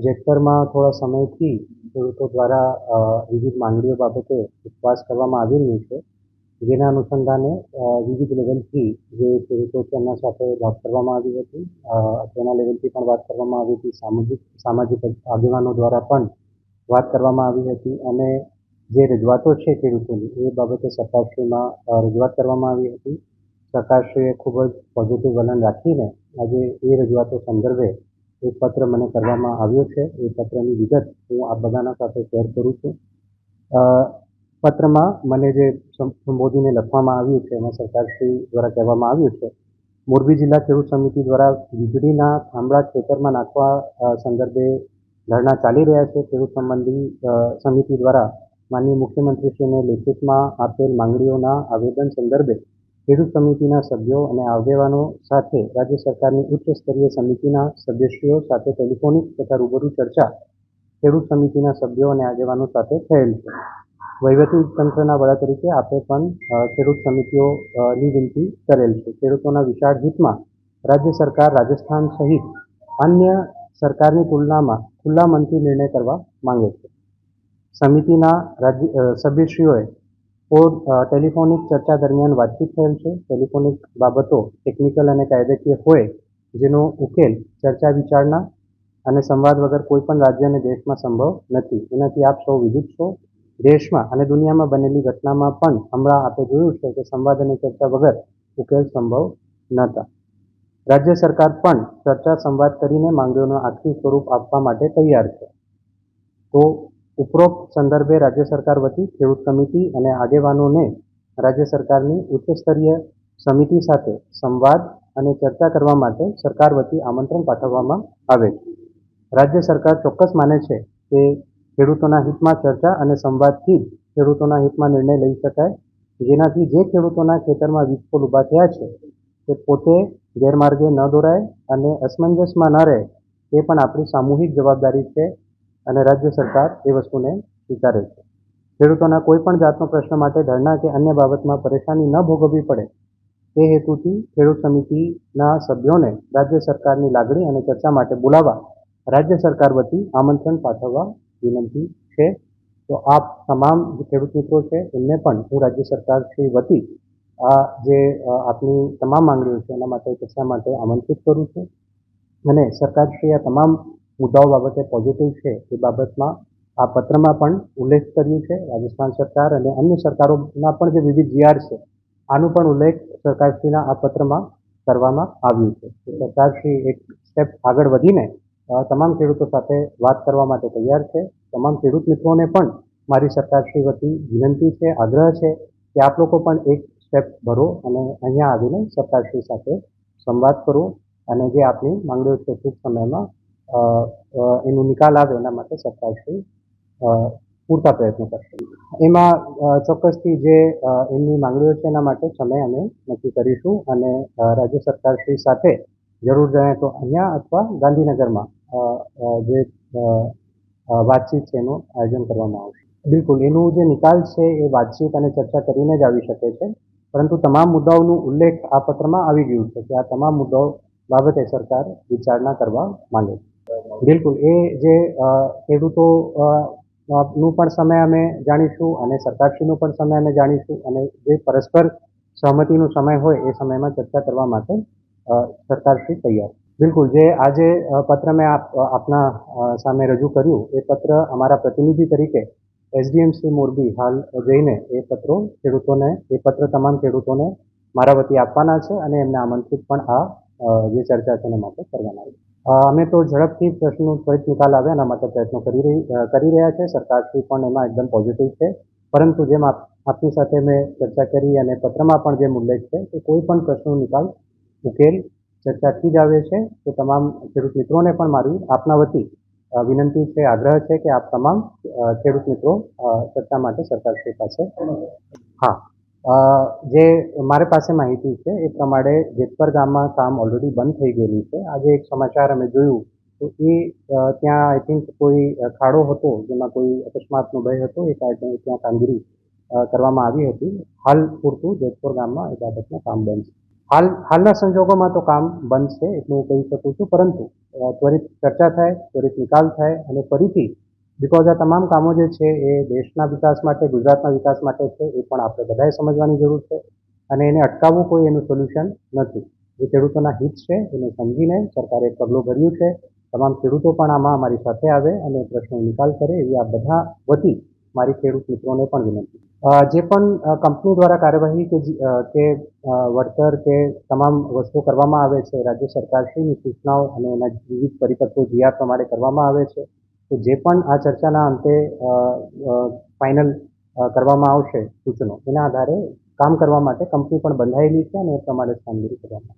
જેતપરમાં થોડા સમયથી ખેડૂતો દ્વારા વિવિધ માંગણીઓ બાબતે ઉપવાસ કરવામાં આવી રહ્યું છે, જેના અનુસંધાને વિવિધ લેવલથી જે ખેડૂતો છે એમના સાથે વાત કરવામાં આવી હતી. તેના લેવલથી પણ વાત કરવામાં આવી હતી. સામાજિક આગેવાનો દ્વારા પણ વાત કરવામાં આવી હતી અને જે રજૂઆતો છે ખેડૂતોની એ બાબતે સરકારશ્રીમાં રજૂઆત કરવામાં આવી હતી. સરકારશ્રીએ ખૂબ જ પોઝિટિવ વલણ રાખીને આજે એ રજૂઆતો સંદર્ભે એક પત્ર મને કરવામાં આવ્યો છે. એ પત્રની વિગત હું આપ બધાના સાથે શેર કરું છું. પત્રમાં મને જે સંબોધીને લખવામાં આવ્યું છે એમાં સરકારશ્રી દ્વારા કહેવામાં આવ્યું છે, મોરબી જિલ્લા ખેડૂત સમિતિ દ્વારા વીજળીના થાંભલા ખેતરમાં નાખવા સંદર્ભે ધરણા ચાલી રહ્યા છે. ખેડૂત સંબંધી સમિતિ દ્વારા માનનીય મુખ્યમંત્રીશ્રીને લેખિતમાં આપેલ માંગણીઓના આવેદન સંદર્ભે ખેડૂત સમિતિના સભ્યો અને આગેવાનો સાથે રાજ્ય સરકારની ઉચ્ચ સ્તરીય સમિતિના સદસ્યો સાથે ટેલિફોનિક તથા રૂબરૂ ચર્ચા ખેડૂત સમિતિના સભ્યો અને આગેવાનો સાથે થયેલ છે. વહીવટી તંત્રના વડા તરીકે આપે પણ ખેડૂત સમિતિઓની વિનંતી કરેલ છે. ખેડૂતોના વિશાળ હિતમાં રાજ્ય સરકાર રાજસ્થાન સહિત અન્ય સરકારની તુલનામાં ખુલ્લા મનથી નિર્ણય કરવા માંગે છે. સમિતિના સભ્યશ્રીઓએ ટેલિફોનિક ચર્ચા દરમિયાન વાતચીત થયેલ છે. ટેલિફોનિક બાબતો ટેકનિકલ અને કાયદાકીય હોય જેનો ઉકેલ ચર્ચા વિચારણા અને સંવાદ વગર કોઈ પણ રાજ્ય અને દેશમાં સંભવ નથી. એનાથી આપ સૌ વિદિત છો. દેશમાં અને દુનિયામાં બનેલી ઘટનામાં પણ હમણાં આપણે જોયું છે કે સંવાદ અને ચર્ચા વગર ઉકેલ સંભવ નહોતા. રાજ્ય સરકાર પણ ચર્ચા સંવાદ કરીને માંગણીઓનું આખરી સ્વરૂપ આપવા માટે તૈયાર છે. તો ઉપરોક્ત સંદર્ભે રાજ્ય સરકાર વતી ખેડૂત સમિતિ અને આગેવાનોને રાજ્ય સરકારની ઉચ્ચ સ્તરીય સમિતિ સાથે સંવાદ અને ચર્ચા કરવા માટે સરકાર વતી આમંત્રણ પાઠવવામાં આવે છે. રાજ્ય સરકાર ચોક્કસ માને છે કે ખેડૂતોના હિતમાં ચર્ચા અને સંવાદથી જ ખેડૂતોના હિતમાં નિર્ણય લઈ શકાય, જેનાથી જે ખેડૂતોના ખેતરમાં વીજ પોલ ઊભા થયા છે તે પોતે ગેરમાર્ગે ન દોરાય અને અસમંજસમાં ન રહે એ પણ આપણી સામૂહિક જવાબદારી છે અને રાજ્ય સરકાર એ વસ્તુને સ્વીકારે છે. ખેડૂતોના કોઈ પણ જાતનો પ્રશ્ન માટે ધરણા કે અન્ય બાબતમાં પરેશાની ન ભોગવવી પડે તે હેતુથી ખેડૂત સમિતિના સભ્યોને રાજ્ય સરકારની લાગણી અને ચર્ચા માટે બોલાવવા રાજ્ય સરકાર વતી આમંત્રણ પાઠવવા વિનંતી છે. તો આપ તમામ જે ખેડૂત મિત્રો છે એમને પણ હું રાજ્ય સરકાર શ્રી વતી આ જે આપની તમામ માંગણીઓ છે એના માટે ચર્ચા માટે આમંત્રિત કરું છું અને સરકારશ્રી આ તમામ મુદ્દાઓ બાબતે પોઝિટિવ છે એ બાબતમાં આ પત્રમાં પણ ઉલ્લેખ કર્યું છે. રાજસ્થાન સરકાર અને અન્ય સરકારોના પણ જે વિવિધ જીઆર છે આનું પણ ઉલ્લેખ સરકારશ્રીના આ પત્રમાં કરવામાં આવ્યું છે. સરકારશ્રી એક સ્ટેપ આગળ વધીને તમામ ખેડૂતો સાથે વાત કરવા માટે તૈયાર છે. તમામ ખેડૂત મિત્રોને પણ મારી સરકારશ્રી વતી વિનંતી છે, આગ્રહ છે કે આપ લોકો પણ એક સ્ટેપ ભરો અને અહીંયા આવીને સરકારશ્રી સાથે સંવાદ કરો અને જે આપની માંગણીઓ છે ટૂંક સમયમાં એનું નિકાલ આવે એના માટે સરકારશ્રી પૂરતા પ્રયત્નો કરશે. એમાં ચોક્કસથી જે એમની માંગણીઓ છે એના માટે સમય અમે નક્કી કરીશું અને રાજ્ય સરકારશ્રી સાથે જરૂર જણાય તો અહીંયા અથવા ગાંધીનગરમાં જે વાતચીત છે એનું આયોજન કરવામાં આવશે. બિલકુલ એનું જે નિકાલ છે એ વાતચીત અને ચર્ચા કરીને જ આવી શકે છે, પરંતુ તમામ મુદ્દાઓનું ઉલ્લેખ આ પત્રમાં આવી ગયું છે કે આ તમામ મુદ્દાઓ બાબતે સરકાર વિચારણા કરવા માંગે છે. બિલકુલ એ જે ખેડૂતો નું પણ સમય અમે જાણીશું અને સરકારશ્રીનો પણ સમય અમે જાણીશું અને જે પરસ્પર સહમતિનો સમય હોય એ સમયમાં ચર્ચા કરવા માટે સરકારશ્રી તૈયાર. બિલકુલ જે આજે પત્ર મેં આપના સામે રજૂ કર્યું એ પત્ર અમારા પ્રતિનિધિ તરીકે એસડીએમસી મોરબી હાલ જઈને એ પત્ર તમામ ખેડૂતોને મારા વતી આપવાના છે અને એમને આમંત્રિત પણ આ જે ચર્ચા છે એના માટે કરવાના છે. અમે તો ઝડપથી પ્રશ્નનો ત્વરિત નિકાલ આવે એના માટે પ્રયત્નો કરી રહ્યા છે. સરકારશ્રી પણ એમાં એકદમ પોઝિટિવ છે, પરંતુ જેમ આપની સાથે મેં ચર્ચા કરી અને પત્રમાં પણ જેમ ઉલ્લેખ છે કે કોઈ પણ પ્રશ્નનો નિકાલ ઉકેલ ચર્ચાથી જ આવે છે. તો તમામ ખેડૂત મિત્રોને પણ મારી આપના વતી વિનંતી છે, આગ્રહ છે કે આપ તમામ ખેડૂત મિત્રો ચર્ચા માટે સરકારશ્રી પાસે. હા, જે મારી પાસે માહિતી છે એ પ્રમાણે જેતપર ગામમાં કામ ઓલરેડી બંધ થઈ ગયેલું છે. આજે એક સમાચાર અમે જોયું તો એ ત્યાં આઈ થિંક કોઈ ખાડો હતો જેમાં કોઈ અકસ્માતનો ભય હતો એ કારણે ત્યાં કામગીરી કરવામાં આવી હતી. હાલ પૂરતું જેતપુર ગામમાં એ બાબતનું કામ બંધ છે. હાલના સંજોગોમાં તો કામ બંધ છે એટલું હું કહી શકું છું, પરંતુ ત્વરિત ચર્ચા થાય, ત્વરિત નિકાલ થાય અને ફરીથી બિકોઝ આ તમામ કામો જે છે એ દેશના વિકાસ માટે, ગુજરાતના વિકાસ માટે છે, એ પણ આપણે બધાએ સમજવાની જરૂર છે અને એને અટકાવવું કોઈ એનું સોલ્યુશન નથી. જે ખેડૂતોના હિત છે એને સમજીને સરકારે એક પગલું ભર્યું છે. તમામ ખેડૂતો પણ આમાં અમારી સાથે આવે અને પ્રશ્નનો નિકાલ કરે એવી આ બધા વતી મારી ખેડૂત મિત્રોને પણ વિનંતી. જે પણ કંપની દ્વારા કાર્યવાહી કે વળતર કે તમામ વસ્તુઓ કરવામાં આવે છે, રાજ્ય સરકારશ્રીની સૂચનાઓ અને એના વિવિધ પરિપત્રો જીઆર પ્રમાણે કરવામાં આવે છે. તો જે પણ આ ચર્ચાના અંતે ફાઇનલ કરવામાં આવશે સૂચનો, એના આધારે કામ કરવા માટે કંપની પણ બંધાયેલી છે અને એ પ્રમાણે કામગીરી કરવામાં